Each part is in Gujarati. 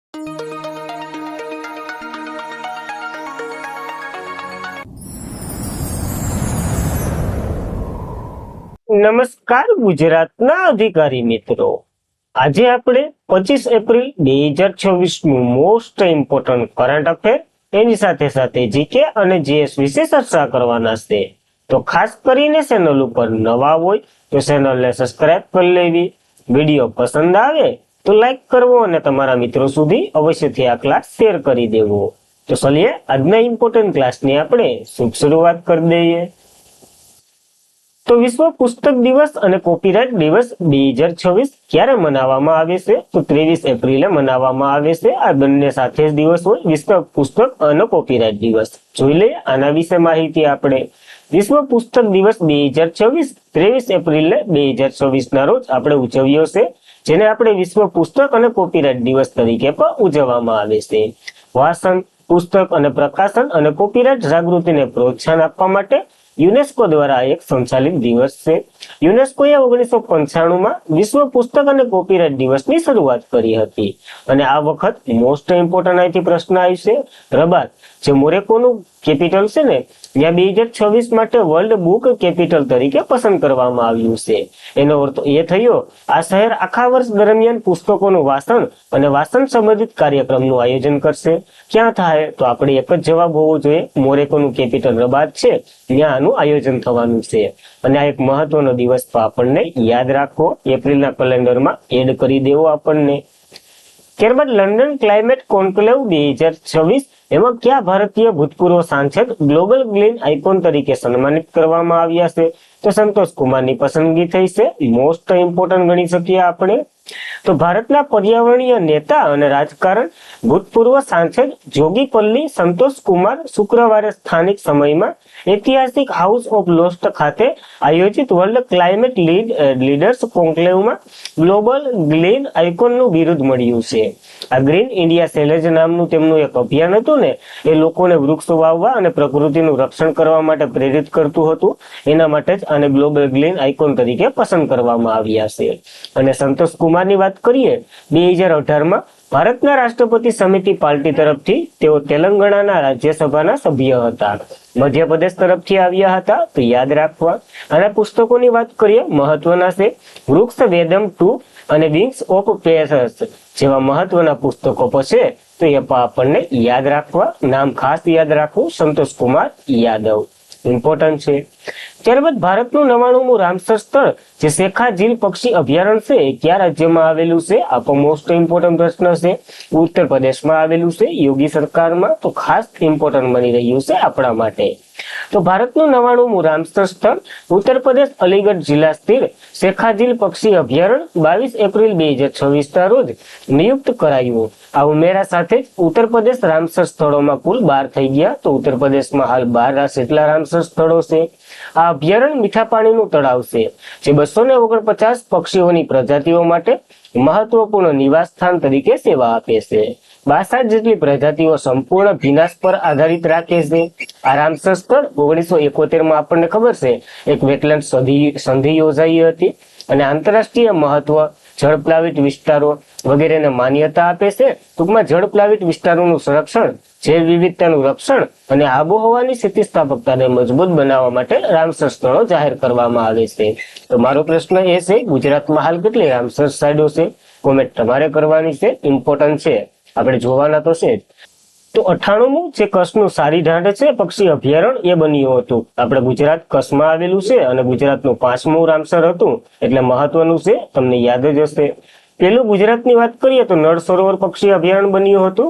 નમસ્કાર ગુજરાતના અધિકારી મિત્રો, આજે આપણે 25 એપ્રિલ 2026 નું મોસ્ટ ઇમ્પોર્ટન્ટ કરંટ અફેર એની સાથે સાથે જીકે અને જીએસ વિશે ચર્ચા કરવાના છે. તો ખાસ કરીને ચેનલ ઉપર નવા હોય તો ચેનલને સબસ્ક્રાઇબ કરી લેવી, વિડીયો પસંદ આવે તો લાઈક કરવો અને તમારા મિત્રો સુધી અવશ્યથી આ ક્લાસ શેર કરી દેવો. તો ચલીએ આજના ઇમ્પોર્ટન્ટ ક્લાસની આપણે શુભ શરૂઆત કરી દઈએ. તો વિશ્વ પુસ્તક દિવસ અને કોપીરાઇટ દિવસ 2026 ક્યારે મનાવવામાં આવે છે? તો 23 એપ્રિલે મનાવવામાં આવે છે. આ બંને સાથે જ દિવસ હોય, વિશ્વ પુસ્તક અને કોપીરાઇટ દિવસ. જોઈ લઈએ આના વિશે માહિતી આપણે. વિશ્વ પુસ્તક દિવસ 2026 23 એપ્રિલ 2026 ના રોજ આપણે ઉજવ્યો છે, જેને આપણે વિશ્વ પુસ્તક અને કોપીરાઇટ દિવસ તરીકે પણ ઉજવવામાં આવે છે. વાંચન, પુસ્તક અને પ્રકાશન અને કોપીરાઇટ જાગૃતિને પ્રોત્સાહન આપવા માટે યુનેસ્કો દ્વારા એક સંચાલિત દિવસ છે. યુનેસ્કોએ 1995 માં વિશ્વ પુસ્તક અને કોપીરાઇટ દિવસની શરૂઆત કરી હતી અને આ વખત મોસ્ટ ઇમ્પોર્ટન્ટ અહીંથી પ્રશ્ન આવશે. રબાત, જે મોરોક્કોનું કેપિટલ છે ને, ત્યાં 2026 માટે વર્લ્ડ બુક કેપિટલ તરીકે પસંદ કરવામાં આવ્યું છે. એનો અર્થ એ થયો આ શહેર આખા વર્ષ દરમિયાન પુસ્તકોનું વાંચન અને વાંચન સંબંધિત કાર્યક્રમનું આયોજન કરશે. ક્યાં થાય? તો આપણે એક જ જવાબ હોવો જોઈએ, મોરોક્કોનું કેપિટલ રબાત છે, ત્યાં આનું આયોજન થવાનું છે. અને આ એક મહત્વનો દિવસ આપણને યાદ રાખવો, એપ્રિલના કેલેન્ડરમાં એડ કરી દેવો આપણને. ત્યારબાદ લંડન ક્લાઇમેટ કોન્ક્લેવ 2026, એમાં કયા ભારતીય ભૂતપૂર્વ સાંસદ ગ્લોબલ ગ્રીન આઇકોન તરીકે સન્માનિત કરવામાં આવ્યા છે? તો સંતોષ કુમારની પસંદગી થઈ છે. મોસ્ટ ઇમ્પોર્ટન્ટ ગણી શકીએ આપણે. તો ભારતના પર્યાવરણીય નેતા અને રાજકારણ ભૂતપૂર્વ સાંસદ જોગીપલ્લી સંતોષ કુમાર શુક્રવારે સ્થાનિક સમયમાં ઐતિહાસિક હાઉસ ઓફ લોસ્ટ ખાતે આયોજિત વર્લ્ડ ક્લાઇમેટ લીડર્સ કોન્ક્લેવમાં ગ્લોબલ ગ્રીન આઇકોનનું બિરુદ મળ્યું છે. આ ગ્રીન ઇન્ડિયા ચેલેન્જ નામનું તેમનું એક અભિયાન હતું ને, એ લોકોને વૃક્ષો વાવવા અને પ્રકૃતિનું રક્ષણ કરવા માટે પ્રેરિત કરતું હતું. એના માટે જ આને ગ્લોબલ ગ્રીન આઇકોન તરીકે પસંદ કરવામાં આવ્યા છે. અને સંતોષ કુમારની વાત કરીએ, 2018માં ભારતના રાષ્ટ્રપતિ સમિતિ પાર્ટી તરફથી તેઓ તેલંગાણાના રાજ્યસભાના સભ્ય હતા. મધ્યપ્રદેશ તરફથી આવ્યા હતા, તો યાદ રાખવા. આના પુસ્તકોની વાત કરીએ, મહત્વના છે વૃક્ષ વેદમ 2 અને વિંગ્સ ઓફ પેસર્સ જેવા મહત્વના પુસ્તકો છે, તો એ પણ આપણને યાદ રાખવા. નામ ખાસ યાદ રાખવું, સંતોષ કુમાર યાદવ, ઇમ્પોર્ટન્ટ છે. ત્યારબાદ ભારતનું 99મું રામસર સ્થળ જે શેખા ઝીલ પક્ષી અભયારણ્ય છે, એ કયા રાજ્યમાં આવેલું છે? આ પણ મોસ્ટ ઇમ્પોર્ટન્ટ પ્રશ્ન છે. ઉત્તર પ્રદેશમાં આવેલું છે, યોગી સરકારમાં. તો ખાસ ઇમ્પોર્ટન્ટ બની રહ્યું છે આપણા માટે. તો ભારતનું 99મું રામસર સ્થળ ઉત્તર પ્રદેશ અલીગઢ જિલ્લા સ્થિત શેખા ઝીલ પક્ષી અભયારણ્ય 22 એપ્રિલ 2026 ના રોજ નિયુક્ત કરાયું. આ ઉમેરા સાથે જ ઉત્તર પ્રદેશ રામસર સ્થળોમાં કુલ 12 થઈ ગયા. તો ઉત્તર પ્રદેશમાં હાલ 12 જેટલા રામસર સ્થળો છે. આ અભયારણ્ય મીઠા પાણીનું તળાવ છે, જે 249 પક્ષીઓની પ્રજાતિઓ માટે મહત્વપૂર્ણ નિવાસ સ્થાન તરીકે સેવા આપે છે. 62 જેટલી પ્રજાતિઓ સંપૂર્ણ ભીનાશ પર આધારિત રાખે છે. આ રામસર સ્થળ 1971માં આપણને ખબર છે એક વેટલેન્ડ સંધિ યોજાઈ હતી અને આંતરરાષ્ટ્રીય મહત્વ, જળપ્લાવિત વિસ્તારો વગેરેને માન્યતા આપે છે. ટૂંકમાં જળપ્લાવિત વિસ્તારોનું સંરક્ષણ, જૈવ વિવિધતાનું રક્ષણ અને આબોહવાની સ્થિતિસ્થાપકતાને મજબૂત બનાવવા માટે રામસર સ્થળો જાહેર કરવામાં આવે છે. તો મારો પ્રશ્ન એ છે, ગુજરાતમાં હાલ કેટલી રામસર સાઇટો છે? કોમેન્ટ તમારે કરવાની છે, ઇમ્પોર્ટન્ટ છે, આપણે જોવાના તો છે જ. તો 98મું જે કચ્છનું સારી ઢાંઢ છે પક્ષી અભયારણ્ય, એ બન્યું હતું. આપણે ગુજરાત કચ્છમાં આવેલું છે અને ગુજરાતનું 5મું રામસર હતું, એટલે મહત્વનું છે, તમને યાદ જ હશે. પેલું ગુજરાતની વાત કરીએ તો નળ સરોવર પક્ષી અભયારણ્ય બન્યું હતું,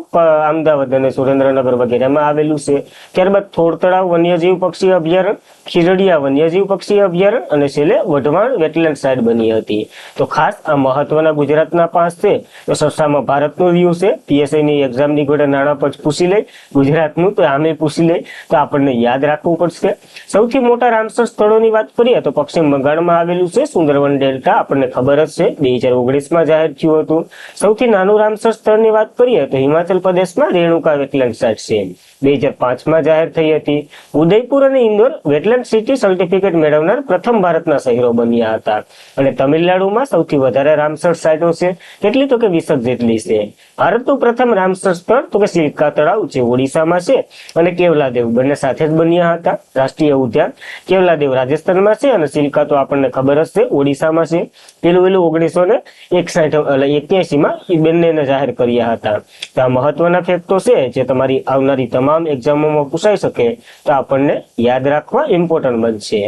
અમદાવાદ અને સુરેન્દ્રનગર વગેરેમાં આવેલું છે. ત્યારબાદ થોર તળાવ વન્યજીવ પક્ષી અભયારણ્ય, ખીરડીયા વન્યજીવ પક્ષી અભયારણ્ય અને છેલ્લે વઢવાણ વેટલેન્ડ સાઇટ બની હતી. તો ખાસ આ મહત્વના ગુજરાતના 5 છે. તો સસ્તામાં ભારતનું વ્યૂ છે, પીએસઆઈની એક્ઝામની ઘોડે નાણાં પર પૂછી લઈ, ગુજરાતનું તો આમે પૂછી લઈ, તો આપણને યાદ રાખવું પડશે. સૌથી મોટા રામસર સ્થળોની વાત કરીએ તો પશ્ચિમ બંગાળમાં આવેલું છે સુંદરવન ડેલ્ટા, આપણને ખબર જ છે, 2019માં જાહેર થયું હતું. સૌથી નાનું રામસર સ્થળની વાત કરીએ તો હિમાચલ પ્રદેશમાં રેણુકા વેટલેન્ડ સાઇટ છે, 2005માં જાહેર થઈ હતી. ઉદયપુર અને ઇન્દોર વેટલેન્ડ સિટી સર્ટિફિકેટ મેળવનાર પ્રથમ ભારતના શહેરો બન્યા હતા. અને તમિલનાડુમાં સૌથી વધારે રામસર સાઇટો છે, કેટલી તો કે 20 જેટલી છે. ભારતનું પ્રથમ રામસર સ્થળ તો કે સિલકા તળાવ જે ઓડિશામાં છે અને કેવલાદેવ બંને સાથે જ બન્યા હતા. રાષ્ટ્રીય ઉદ્યાન કેવલાદેવ રાજસ્થાનમાં છે અને સિલકા તો આપણને ખબર જ છે ઓડિશામાં છે. પેલું 1981માં એ બંનેને જાહેર કર્યા હતા. તો આ મહત્વના ફેક્ટો છે જે તમારી આવનારી તમામ એક્ઝામોમાં પૂછાઈ શકે તો આપણને યાદ રાખવા ઇમ્પોર્ટન્ટ બનશે.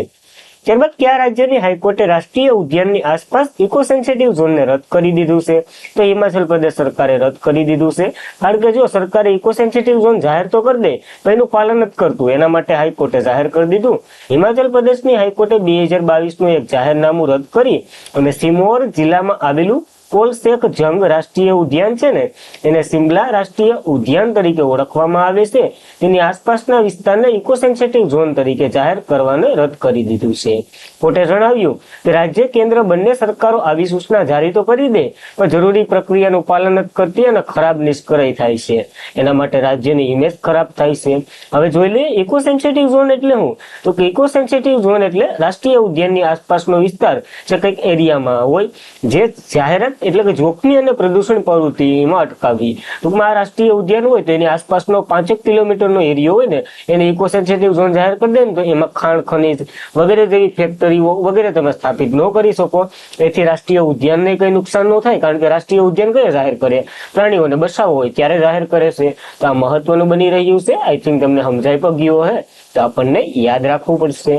ત્યારબાદ કયા રાજ્યની હાઈકોર્ટે રાષ્ટ્રીય ઉદ્યાનની આસપાસ ઇકો સેન્સિટિવ ઝોનને રદ કરી દીધું છે? તો હિમાચલ પ્રદેશ સરકારે રદ કરી દીધું છે. કારણ કે જો સરકારે ઇકો સેન્સિટિવ ઝોન જાહેર તો કરી દે તો એનું પાલન જ કરતું, એના માટે હાઈકોર્ટે જાહેર કરી દીધું. હિમાચલ પ્રદેશની હાઈકોર્ટે 2022નું એક જાહેરનામું રદ કરી અને સિમોર જિલ્લામાં આવેલું કોલસેક જંગ રાષ્ટ્રીય ઉદ્યાન છે ને એને સિમલા રાષ્ટ્રીય ઉદ્યાન તરીકે ઓળખવામાં આવે છે, તેની આસપાસના વિસ્તારને ઇકો સેન્સિટિવ ઝોન તરીકે જાહેર કરવાને રદ કરી દીધું છે. કોર્ટે જણાવ્યું કે રાજ્ય કેન્દ્ર બંને સરકારો આવી સૂચના જારી તો કરી દે પણ જરૂરી પ્રક્રિયાનું પાલન જ કરતી અને ખરાબ નિષ્કર્ષ થાય છે. એના માટે રાજ્યની ઇમેજ ખરાબ થાય છે. હવે જોઈ લઈએ ઇકો સેન્સિટિવ ઝોન એટલે શું? તો કે ઇકો સેન્સિટિવ ઝોન એટલે રાષ્ટ્રીય ઉદ્યાનની આસપાસનો વિસ્તાર જે કંઈક એરિયામાં હોય જે જાહેરાત એટલે કે જોખમી અને પ્રદૂષણ પ્રવૃત્તિમાં અટકાવવી. ટૂંકમાં આ રાષ્ટ્રીય ઉદ્યાન હોય તો એની આસપાસનો 5 કિલોમીટરનો એરિયો હોય ને એને ઇકો સેન્સિટિવ ઝોન જાહેર કરી દે ને તો એમાં ખાણ ખનીજ વગેરે જેવી ફેક્ટરીઓ વગેરે તમે સ્થાપિત ન કરી શકો. એથી રાષ્ટ્રીય ઉદ્યાનને કઈ નુકસાન ન થાય, કારણ કે રાષ્ટ્રીય ઉદ્યાન કયા જાહેર કરે? પ્રાણીઓને બચાવવો હોય ત્યારે જાહેર કરે છે. તો આ મહત્વનું બની રહ્યું છે. આઈ થિંક તમને સમજાઈ પણ ગયો હે, તો આપણને યાદ રાખવું પડશે.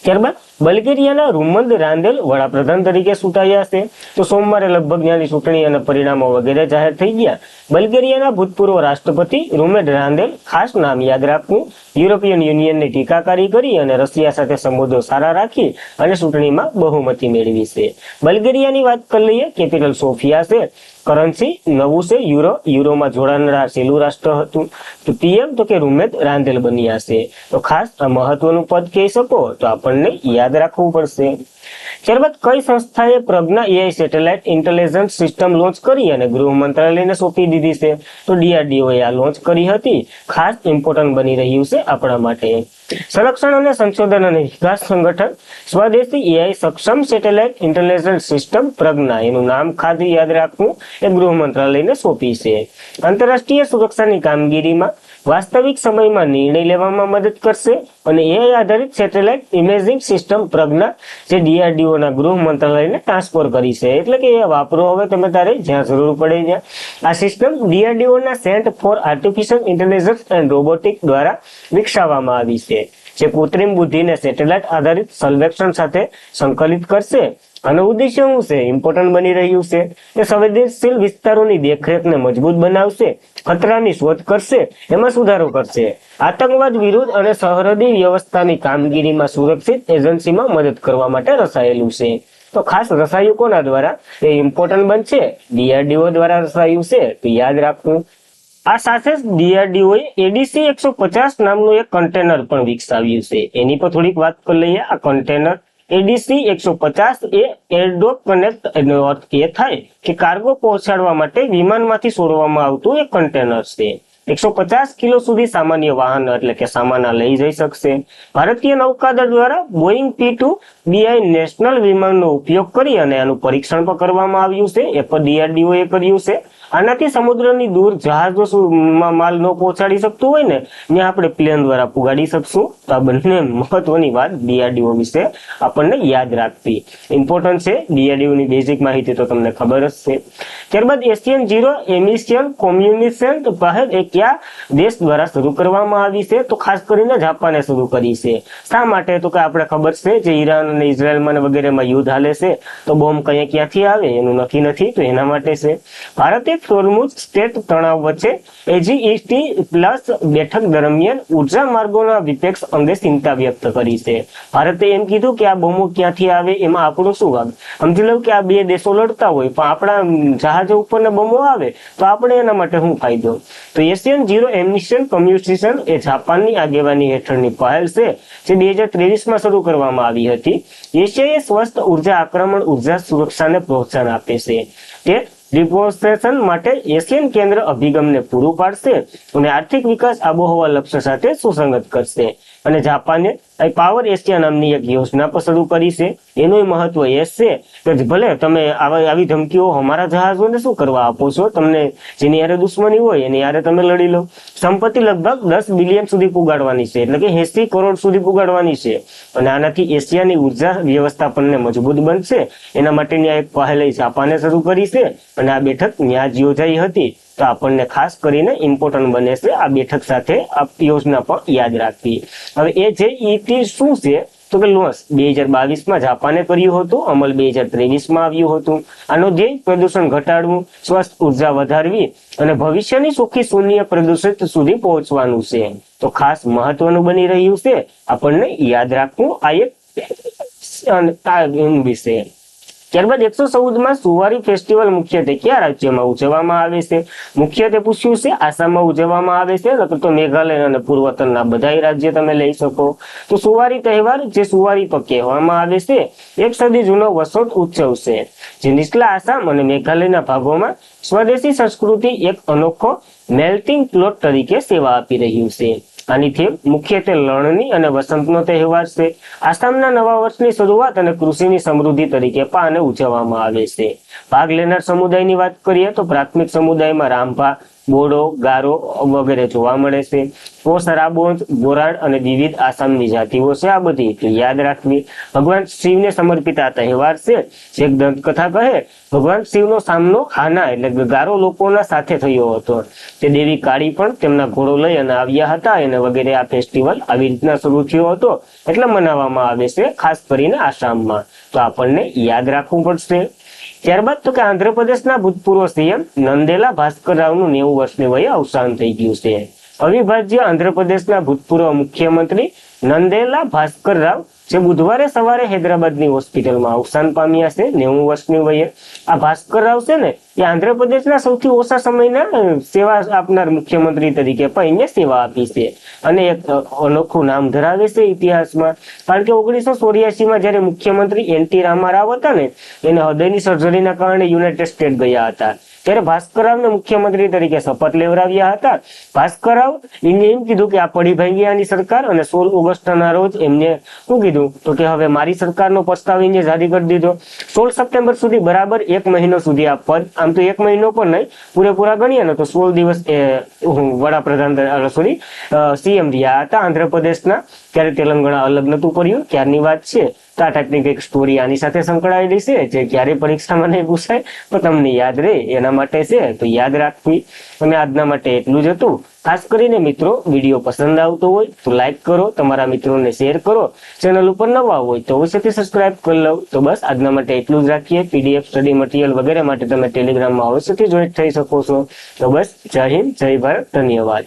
ત્યારબાદ બલ્ગેરિયાના રૂમંદ રાંદેલ વડાપ્રધાન તરીકે ચૂંટાયા છે. તો સોમવારે લગભગ ત્યાંની ચૂંટણી અને પરિણામો વગેરે જાહેર થઈ ગયા. બલ્ગેરિયાના ભૂતપૂર્વ રાષ્ટ્રપતિ રૂમેડ રાંદેલ, ખાસ નામ યાદ રાખવું, યુરોપિયન યુનિયનની ટીકાકારી કરી અને રશિયા સાથે સંબંધો સારા રાખી અને ચૂંટણીમાં બહુમતી મેળવી છે. બલ્ગેરિયાની વાત કરી લઈએ, કેપિટલ સોફિયા છે. કરન્સી નવું છે યુરો, યુરોમાં જોડાનાર છેલ્લું રાષ્ટ્ર હતું. તો પીએમ તો કે રૂમેદ રાંદેલ બન્યા છે. તો ખાસ આ મહત્વનું પદ કહી શકો તો આપણને યાદ રાખવું પડશે. ત્યારબાદ કઈ સંસ્થાએ Pragya AI satellite intelligence system launch કરી અને ગૃહ મંત્રાલયને સોંપી દીધી છે? તો DRDO એ આ લોન્ચ કરી હતી. ખાસ ઇમ્પોર્ટન્ટ બની રહ્યું છે આપણા માટે. સંરક્ષણ અને સંશોધન અને વિકાસ સંગઠન સ્વદેશી એઆઈ સક્ષમ સેટેલાઇટ ઇન્ટેલિજન્સ સિસ્ટમ પ્રજ્ઞા, એનું નામ ખાસ યાદ રાખવું, એ ગૃહ મંત્રાલયને સોંપી છે. આંતરરાષ્ટ્રીય સુરક્ષાની કામગીરીમાં વાસ્તવિક સમયમાં નિર્ણય લેવામાં મદદ કરશે અને એઆઈ આધારિત સેટેલાઇટ ઇમેજિંગ સિસ્ટમ પ્રજ્ઞા જે DRDOના ગૃહ મંત્રાલયને ટ્રાન્સફર કરી છે. એટલે કે એ વાપરો હવે તમે તારે જ્યાં જરૂર પડે ત્યાં. આ સિસ્ટમ DRDOના centre for artificial intelligence and robotic દ્વારા વિકસાવવામાં આવી છે, જે કૃત્રિમ બુદ્ધિને સેટેલાઇટ આધારિત સર્વેક્ષણ સાથે સંકલિત કરશે. અને ઉદ્દેશ્ય શું છે? ઇમ્પોર્ટન્ટ બની રહ્યું છે કે સંવેદનશીલ વિસ્તારોની દેખરેખને મજબૂત બનાવશે, ખતરાની શોધ કરશે, એમાં સુધારો કરશે, આતંકવાદ વિરુદ્ધ અને સરહદી વ્યવસ્થાની કામગીરીમાં સુરક્ષિત એજન્સીમાં મદદ કરવા માટે રચાયેલું છે. તો ખાસ રચાયું કોના દ્વારા? એ ઇમ્પોર્ટન્ટ બનશે, DRDO દ્વારા રચાયું છે, તો યાદ રાખવું. આ સાથે જ DRDOએ ADC-150 નામનું એક કન્ટેનર પણ વિકસાવ્યું છે. એની પર થોડીક વાત કરી લઈએ. આ કન્ટેનર ADC-150 એ એરડ્રોપ કનેક્ટ, એનો અર્થ એ થાય કે કાર્ગો પહોંચાડવા માટે વિમાનમાંથી છોડવામાં આવતું એક કન્ટેનર છે. 150 કિલો સુધી સામાન્ય વાહન એટલે કે સામાન લઈ જઈ શકશે. ભારતીય નૌકાદળ દ્વારા બોઈંગ P-2BI નેશનલ વિમાનનો ઉપયોગ કરી અને આનું પરીક્ષણ પણ કરવામાં આવ્યું છે. એ પણ DRDOએ કર્યું છે. આનાથી સમુદ્રની દૂર જહાજમાં માલ ન પહોંચાડી શકતું હોય ને ત્યાં આપણે પ્લેન દ્વારા પુગાડી શકશું. તો આ બંને મહત્વની વાત DRDO વિશે આપણને યાદ રાખવી ઇમ્પોર્ટન્ટ છે. DRDOની બેઝિક માહિતી તો તમને ખબર જ છે. ત્યારબાદ એશિયન ઝીરો એમિશન કોમ્યુનિકેશન પહેલ એ કયા દેશ દ્વારા શરૂ કરવામાં આવી છે? તો ખાસ કરીને જાપાને શરૂ કરી છે. શા માટે? તો કે આપણે ખબર છે જે ઈરાન અને ઇઝરાયલમાં વગેરેમાં યુદ્ધ હાલે છે તો બોમ્બ ક્યાંથી આવે એનું નક્કી નથી, તો એના માટે છે. ભારતે હોર્મુઝ સ્ટેટ તણાવ વચ્ચે એજીઈટી પ્લસ બેઠક દરમિયાન ઉર્જા માર્ગોના વિપેક્ષ અંગે ચિંતા વ્યક્ત કરી છે. ભારતે એમ કીધું કે આ બોમ્બો ક્યાંથી આવે એમાં આપણું શું ભાગ. સમજી લો કે આ બે દેશો લડતા હોય પણ આપણા જહાજો ઉપરના બોમ્બો આવે તો આપણે એના માટે શું ફાયદો. તો એશિયન ઝીરો એમિશન કમ્યુનિકેશન એ જાપાનની આગેવાની હેઠળની પહેલ છે જે 2023માં શરૂ કરવામાં આવી હતી. એશિયાએ સ્વસ્થ ઉર્જા આક્રમણ ઉર્જા સુરક્ષાને પ્રોત્સાહન આપે છે. તે ડિફોરેસ્ટેશન માટે એશિયન કેન્દ્ર અભિગમને પૂરું પાડશે અને આર્થિક વિકાસ આબોહવા લક્ષ્ય સાથે સુસંગત કરશે. અને જાપાને પાવર એશિયા નામની એક યોજના પણ શરૂ કરી છે. એનું મહત્વ એ છે કે ભલે તમે આવી ધમકીઓ અમારા જહાજોને શું કરવા આપો છો, તમને જેની યારે દુશ્મની હોય એની યારે તમે લડી લો. સંપત્તિ લગભગ 10 બિલિયન સુધી પુગાડવાની છે, એટલે કે 80 કરોડ સુધી પુગાડવાની છે. અને આનાથી એશિયાની ઉર્જા વ્યવસ્થાપનને મજબૂત બનશે. એના માટેની આ એક પહેલ જાપાને શરૂ કરી છે અને આ બેઠક ત્યાં જ યોજાઈ હતી. તો આપણને ખાસ કરીને ઇમ્પોર્ટન્ટ બને છે આ બેઠક સાથે આ યોજના પણ યાદ રાખવી. હવે એ જે ઈટી શું છે તો કે લોન્ચ 2022માં જાપાને કર્યું હતું, અમલ 2023માં આવ્યું હતું. આનો ધ્યેય પ્રદૂષણ ઘટાડવું, સ્વસ્થ ઉર્જા વધારવી અને ભવિષ્યની ચોખ્ખી શૂન્ય પ્રદૂષિત સુધી પહોંચવાનું છે. તો ખાસ મહત્વનું બની રહ્યું છે આપણને યાદ રાખવું આ એક વિશે. ત્યારબાદ 114માં સુવારી ફેસ્ટિવલ મુખ્યત્વે કયા રાજ્યમાં ઉજવવામાં આવે છે? મુખ્યત્વે પૂછ્યું છે આસામમાં ઉજવવામાં આવે છે, નકર તો મેઘાલય અને પૂર્વોત્તરના બધા રાજ્ય તમે લઈ શકો. તો સુવારી તહેવાર જે સુવારી પર કહેવામાં આવે છે 1 સદી જૂનો વસંત ઉત્સવ છે જે નીચલા આસામ અને મેઘાલયના ભાગોમાં સ્વદેશી સંસ્કૃતિ એક અનોખો મેલ્ટિંગ પ્લોટ તરીકે સેવા આપી રહ્યું છે. આની થીમ મુખ્યત્વે લણણી અને વસંતનો તહેવાર છે. આસામના નવા વર્ષની શરૂઆત અને કૃષિની સમૃદ્ધિ તરીકે પણ આને ઉજવવામાં આવે છે. ભાગ લેનાર સમુદાયની વાત કરીએ તો પ્રાથમિક સમુદાયમાં રામભા, બોડો, ગારો વગેરે જોવા મળે છે. પોસરાબોન્જ, ગોરાડ અને વિવિધ આસામની જાતિઓ છે. આ બધી યાદ રાખવી. ભગવાન શિવને સમર્પિત આ તહેવાર છે. એક દંતકથા કહે ભગવાન શિવનો સામનો હાના એટલે ગારો લોકોના સાથે થયો હતો. તે દેવી કાળી પણ તેમના ઘોડો લઈ અને આવ્યા હતા અને વગેરે. આ ફેસ્ટિવલ આવી રીતના શરૂ થયો હતો એટલે મનાવવામાં આવે છે ખાસ કરીને આસામમાં. તો આપણને યાદ રાખવું પડશે. ત્યારબાદ તો કે આંધ્રપ્રદેશના ભૂતપૂર્વ સીએમ નંદેલા ભાસ્કર રાવનું 90 વર્ષની વયે અવસાન થઈ ગયું છે. અવિભાજ્ય આંધ્રપ્રદેશના ભૂતપૂર્વ મુખ્યમંત્રી નંદેલા ભાસ્કર રાવ જે બુધવારે સવારે હૈદરાબાદની હોસ્પિટલમાં અવસાન પામ્યા છે 90 વર્ષની વયે. આ ભાસ્કર રાવ છે ને એ આંધ્રપ્રદેશના સૌથી ઓછા સમયના સેવા આપનાર મુખ્યમંત્રી તરીકે પણ એને સેવા આપી છે અને એક અનોખું નામ ધરાવે છે ઇતિહાસમાં. કારણ કે 1984માં જયારે મુખ્યમંત્રી એનટી રામારાવ હતા ને એને હૃદયની સર્જરીના કારણે યુનાઇટેડ સ્ટેટ ગયા હતા. ત્યારે ભાસ્કર રાવને મુખ્યમંત્રી તરીકે શપથ લેવડાવ્યા હતા. ભાસ્કર રાવ એને એમ કીધું કે આ પડી ભાંગી સરકાર અને 16 ઓગસ્ટના રોજ એમને શું કીધું તો કે હવે મારી સરકારનો પ્રસ્તાવ એને જારી કરી દીધો. 16 સપ્ટેમ્બર સુધી બરાબર 1 મહિનો સુધી આ પદ, આમ તો 1 મહિનો પણ નહીં પૂરેપૂરા ગણીએ ને તો 16 દિવસ વડાપ્રધાન સીએમ રહ્યા હતા આંધ્રપ્રદેશના. ત્યારે તેલંગાણા અલગ નતું પડ્યું ત્યારની વાત છે. તો આ ટાઈપની કંઈક સ્ટોરી આની સાથે સંકળાયેલી છે જે ક્યારે પરીક્ષામાં નહીં પૂછાય તો તમને યાદ રહે એના માટે છે. તો યાદ રાખવી. અને આજના માટે એટલું જ હતું. ખાસ કરીને મિત્રો વિડીયો પસંદ આવતો હોય તો લાઈક કરો, તમારા મિત્રોને શેર કરો. ચેનલ ઉપર નવા હોય તો અવશ્યથી સબસ્ક્રાઇબ કરી લો. તો બસ આજના માટે એટલું જ રાખીએ. પીડીએફ સ્ટડી મટીરિયલ વગેરે માટે તમે ટેલિગ્રામમાં અવશ્યથી જોઈન્ટ થઈ શકો છો. તો બસ જય હિન્દ, જય ભારત, ધન્યવાદ.